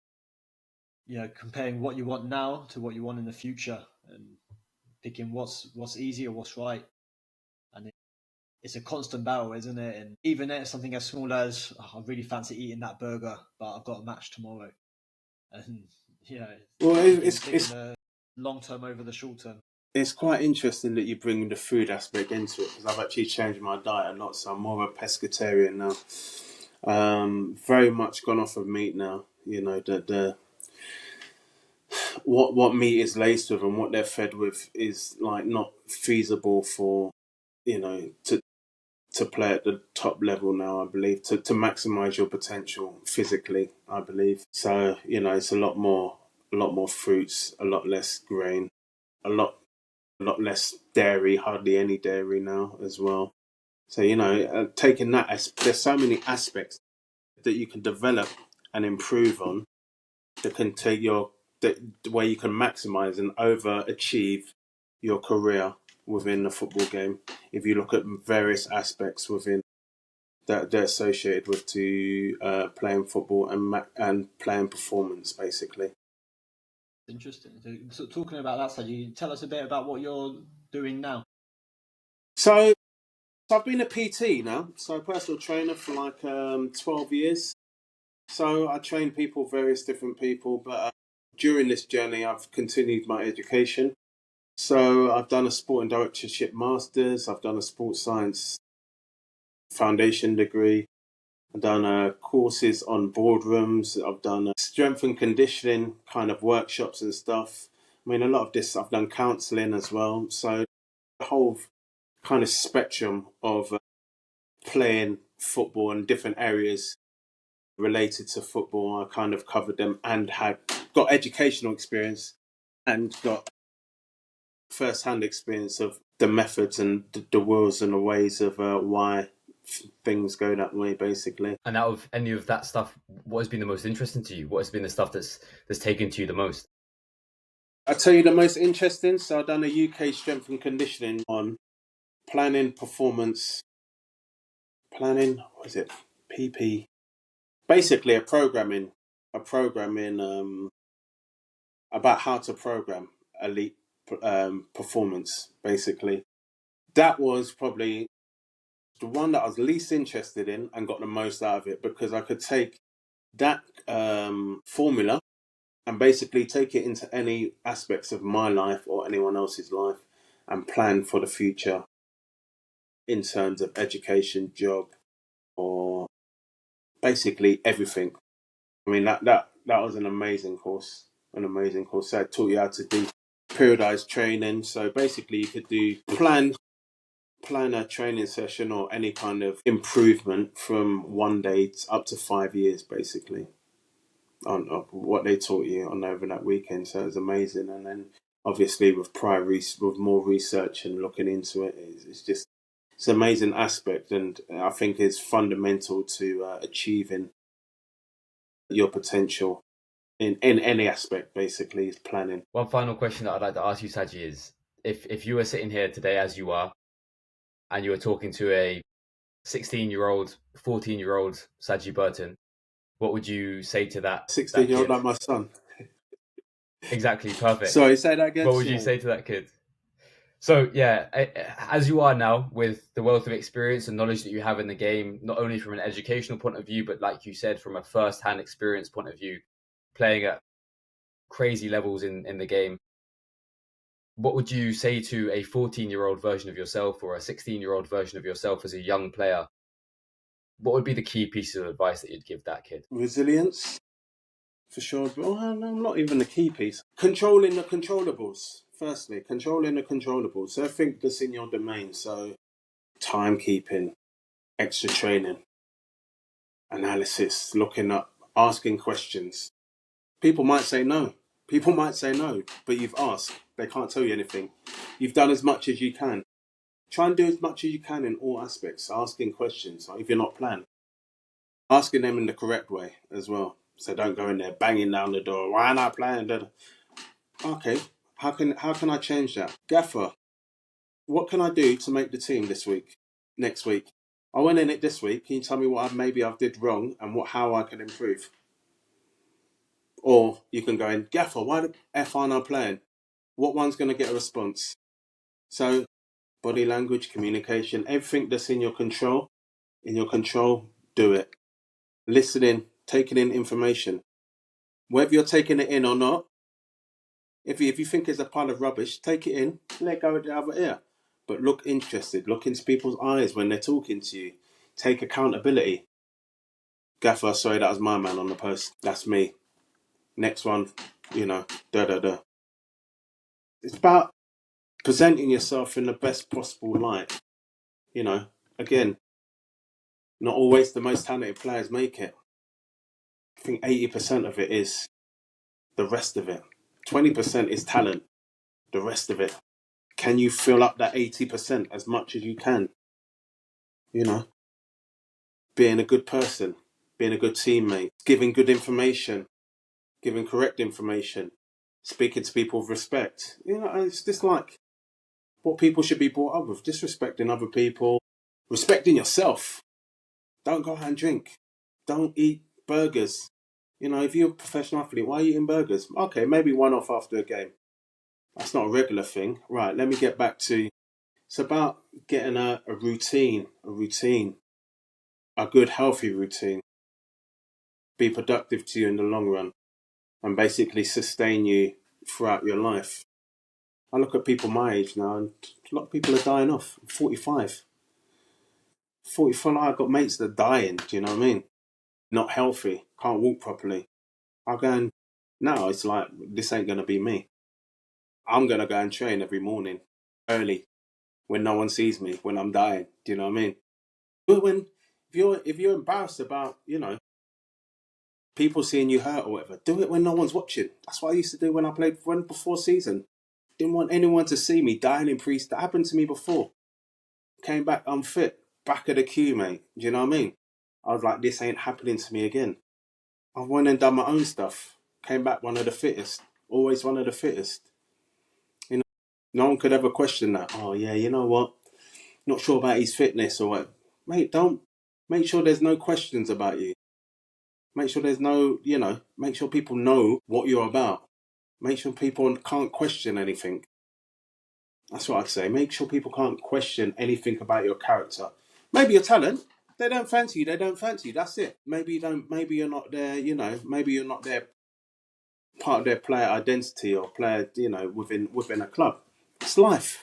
comparing what you want now to what you want in the future, and picking what's easy or what's right. And it's a constant battle, isn't it? And even at something as small as, I really fancy eating that burger, but I've got a match tomorrow. And well, it's long term over the short term. It's quite interesting that you bring the food aspect into it, because I've actually changed my diet a lot, so I'm more of a pescatarian now. Very much gone off of meat now. What meat is laced with and what they're fed with is like not feasible for to play at the top level now. I believe to maximize your potential physically. I believe so. It's a lot more fruits, a lot less grain, a lot less dairy, hardly any dairy now as well. So taking that, there's so many aspects that you can develop and improve on, that can take where you can maximize and overachieve your career within the football game. If you look at various aspects within that they're associated with to playing football and playing performance, basically. Interesting. So talking about that, Sagi, tell us a bit about what you're doing now. So I've been a PT now, so personal trainer for like 12 years. So I train people, various different people, but during this journey, I've continued my education. So I've done a sport and directorship masters. I've done a sports science foundation degree. I've done courses on boardrooms. I've done strength and conditioning kind of workshops and stuff. I mean, a lot of this, I've done counselling as well. So the whole kind of spectrum of playing football in different areas related to football, I kind of covered them, and had got educational experience and got first-hand experience of the methods and the wills and the ways of why things go that way, basically. And out of any of that stuff, what has been the most interesting to you? What has been the stuff that's taken to you the most? I'll tell you the most interesting. So I've done a UK strength and conditioning on planning, performance, what is it? PP. Basically, a programming about how to program elite performance. Basically, that was probably the one that I was least interested in and got the most out of it, because I could take that formula and basically take it into any aspects of my life or anyone else's life and plan for the future in terms of education, job, or basically everything. I mean, that was an amazing course. So it taught you how to do periodized training. So basically you could do plan a training session or any kind of improvement from 1 day up to 5 years, basically, on what they taught you on over that weekend. So it was amazing. And then obviously with with more research and looking into it, it's an amazing aspect, and I think it's fundamental to achieving your potential in any aspect. Basically, is planning. One final question that I'd like to ask you, Sagi, is if you were sitting here today as you are, and you were talking to a 16-year-old, 14-year-old Sagi Burton, what would you say to that 16-year-old kid? like my son. Exactly, perfect. Sorry, say that again. What would you say to that kid? So yeah, as you are now, with the wealth of experience and knowledge that you have in the game, not only from an educational point of view, but like you said, from a first-hand experience point of view, playing at crazy levels in the game, what would you say to a 14-year-old version of yourself or a 16-year-old version of yourself as a young player? What would be the key pieces of advice that you'd give that kid? Resilience, for sure. Well, not even the key piece. Controlling the controllables. Firstly, controlling the controllables. So everything that's in your domain. So timekeeping, extra training, analysis, looking up, asking questions. People might say no. But you've asked. They can't tell you anything. You've done as much as you can. Try and do as much as you can in all aspects. Asking questions, like if you're not planned. Asking them in the correct way as well. So don't go in there banging down the door. Why am I playing? Okay, how can I change that? Gaffer, what can I do to make the team next week? I went in it this week. Can you tell me what I've did wrong and how I can improve? Or you can go in, Gaffer, why the F aren't I playing? What one's going to get a response? So body language, communication, everything that's in your control, do it. Listening, taking in information. Whether you're taking it in or not, if you think it's a pile of rubbish, take it in, let go of the other ear. But look interested, look into people's eyes when they're talking to you. Take accountability. Gaffer, sorry, that was my man on the post. That's me. Next one, It's about presenting yourself in the best possible light. Again, not always the most talented players make it. I think 80% of it is the rest of it. 20% is talent. The rest of it. Can you fill up that 80% as much as you can? Being a good person, being a good teammate, giving good information, giving correct information, speaking to people with respect. It's just like what people should be brought up with, disrespecting other people, respecting yourself. Don't go out and drink. Don't eat burgers. If you're a professional athlete, why are you eating burgers? Okay, maybe one off after a game. That's not a regular thing. Right, let me get back to, it's about getting a routine, a good, healthy routine. Be productive to you in the long run and basically sustain you throughout your life. I look at people my age now and a lot of people are dying off. I'm 45. 45, I've got mates that are dying, do you know what I mean? Not healthy, can't walk properly. I'm going, no, it's like, this ain't going to be me. I'm going to go and train every morning, early, when no one sees me, when I'm dying, do you know what I mean? But if you're embarrassed about, people seeing you hurt or whatever, do it when no one's watching. That's what I used to do when I played before season. Didn't want anyone to see me dying in pre. That happened to me before. Came back unfit, back of the queue, mate. Do you know what I mean? I was like, this ain't happening to me again. I went and done my own stuff. Came back one of the fittest. Always one of the fittest. No one could ever question that. Oh yeah, you know what? Not sure about his fitness or what. Mate, don't Make sure there's no questions about you. Make sure there's no, make sure people know what you're about. Make sure people can't question anything. That's what I'd say. Make sure people can't question anything about your character. Maybe your talent. They don't fancy you. They don't fancy you. That's it. Maybe you don't. Maybe you're not there. Maybe you're not there. Part of their player identity or player. Within a club. It's life.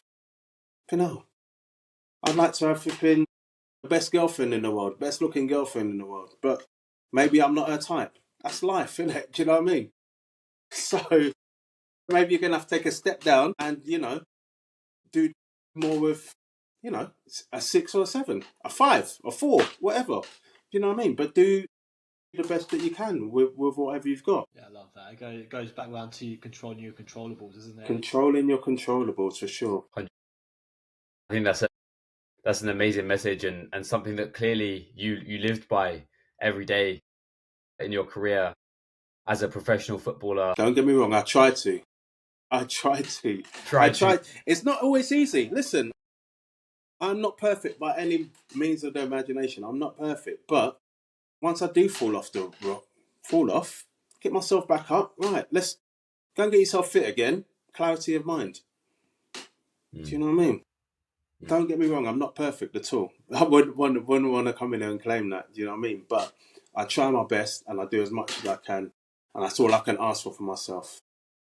I'd like to have been the best girlfriend in the world, best looking girlfriend in the world, but maybe I'm not her type. That's life, isn't it? Do you know what I mean? So maybe you're gonna have to take a step down and do more with a 6 or a 7, a 5, a 4, whatever. Do you know what I mean? But do the best that you can with whatever you've got. Yeah, I love that. It goes back around to controlling your controllables, isn't it? Controlling your controllables, for sure. I think that's an amazing message and something that clearly you lived by every day in your career as a professional footballer. Don't get me wrong, I tried to. It's not always easy. Listen, I'm not perfect by any means of the imagination. I'm not perfect. But once I do fall off, get myself back up. Right, let's go and get yourself fit again. Clarity of mind. Do you know what I mean? Don't get me wrong, I'm not perfect at all. I wouldn't want to come in there and claim that. Do you know what I mean? But I try my best and I do as much as I can. And that's all I can ask for myself.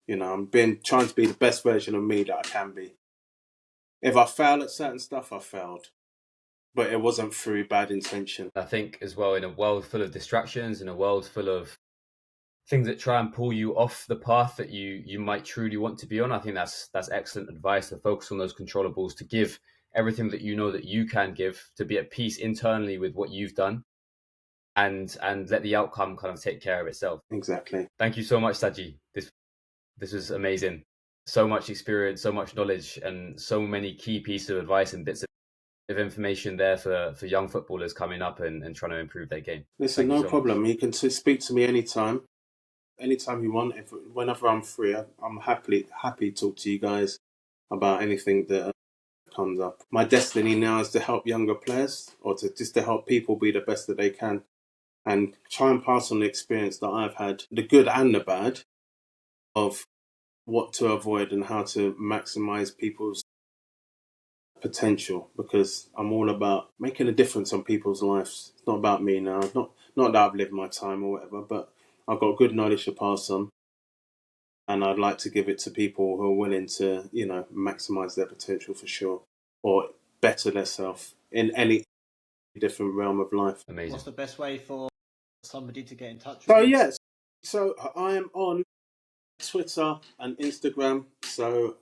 I'm trying to be the best version of me that I can be. If I fail at certain stuff, I failed. But it wasn't through bad intention. I think as well, in a world full of distractions, in a world full of things that try and pull you off the path that you might truly want to be on, I think that's excellent advice, to focus on those controllables, to give everything that you know that you can give, to be at peace internally with what you've done, and let the outcome kind of take care of itself. Exactly. Thank you so much, Sagi. This was amazing. So much experience, so much knowledge, and so many key pieces of advice and bits of information there for young footballers coming up and trying to improve their game. Listen, no problem. You can speak to me anytime you want. Whenever I'm free, I'm happy to talk to you guys about anything that comes up. My destiny now is to help younger players, or to help people be the best that they can, and try and pass on the experience that I've had, the good and the bad, of what to avoid and how to maximize people's potential, because I'm all about making a difference on people's lives. It's not about me now. Not that I've lived my time or whatever, but I've got good knowledge to pass on, and I'd like to give it to people who are willing to, maximize their potential for sure, or better themselves in any different realm of life. Amazing. What's the best way for somebody to get in touch with you? So I am on Twitter and Instagram, so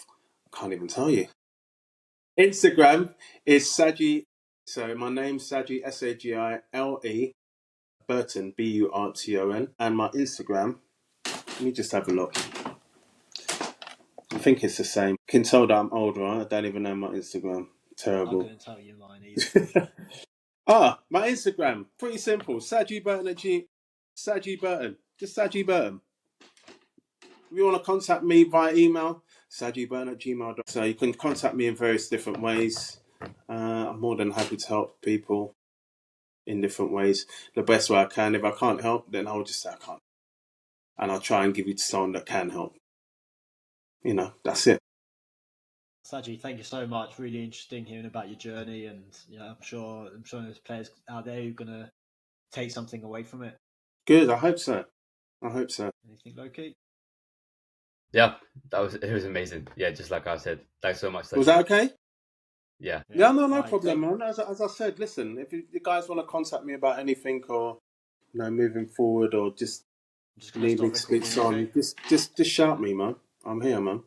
I can't even tell you. Instagram is Sagi, so my name's Sagi, Sagile, Burton, Burton, and my Instagram, let me just have a look. I think it's the same. You can tell that I'm older, right? I don't even know my Instagram. Terrible. I'm going to tell you mine either. My Instagram, pretty simple. Sagi Burton Sagi Burton. Just Sagi Burton. If you want to contact me via email, sagiburton@gmail.com. So you can contact me in various different ways. I'm more than happy to help people in different ways. The best way I can. If I can't help, then I'll just say I can't. And I'll try and give you to someone that can help. That's it. Sagi, thank you so much. Really interesting hearing about your journey, and I'm sure there's players out there who are going to take something away from it. Good. I hope so. Anything, Loki? Yeah, it was amazing. Yeah, just like I said, thanks so much. Was that okay? Yeah. No problem, man. As I said, listen, if you guys want to contact me about anything, or moving forward, or just need me to speak on, just shout me, man. I'm here, man.